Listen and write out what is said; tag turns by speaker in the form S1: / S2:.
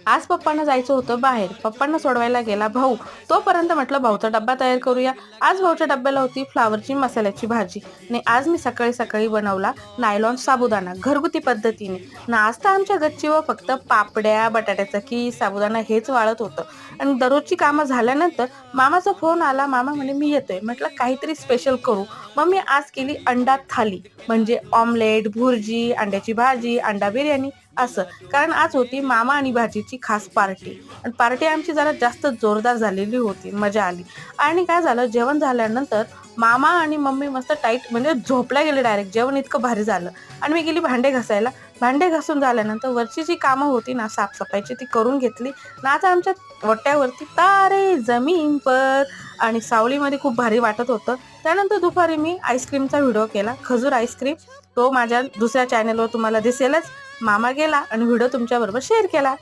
S1: आज पप्पांना जायचं होतं बाहेर. पप्पांना सोडवायला गेला भाऊ. तोपर्यंत म्हटलं भाऊचा डब्बा तयार करूया. आज भाऊच्या डब्याला होती फ्लावरची मसाल्याची भाजी आणि आज मी सकाळी सकाळी बनवला नायलॉन साबुदाणा घरगुती पद्धतीने. नाश्ता आमच्या गच्चीवर फक्त पापड्या, बटाट्याचा कीस, साबुदाणा हेच वाळत होतं. आणि दररोजची कामं झाल्यानंतर मामाचा फोन आला. मामा म्हणे मी येतोय. म्हटलं काहीतरी स्पेशल करू. मग मी आज केली अंडा थाली, म्हणजे ऑमलेट, भुर्जी, अंड्याची भाजी, अंडा बिर्याणी असं. कारण आज होती मामा आणि भाचीची खास पार्टी आणि पार्टी आमची जरा जास्त जोरदार झालेली होती. मजा आली. आणि काय झालं, जेवण झाल्यानंतर मामा आणि मम्मी मस्त टाईट म्हणजे झोपला गेले डायरेक्ट. जेवण इतकं भारी झालं आणि मी गेली भांडे घासायला. भांडे घासून झाल्यानंतर वरची जी कामं होती ना साफसफाईची ती करून घेतली ना. आता आमच्या वट्यावरती तारे जमीन पर आणि सावलीमध्ये खूप भारी वाटत होतं. त्यानंतर दुपारी मी आईस्क्रीमचा व्हिडिओ केला, खजूर आईस्क्रीम. तो माझ्या दुसऱ्या चॅनलवर तुम्हाला दिसेलच. मामा गेला आणि व्हिडिओ तुमच्याबरोबर शेअर केला.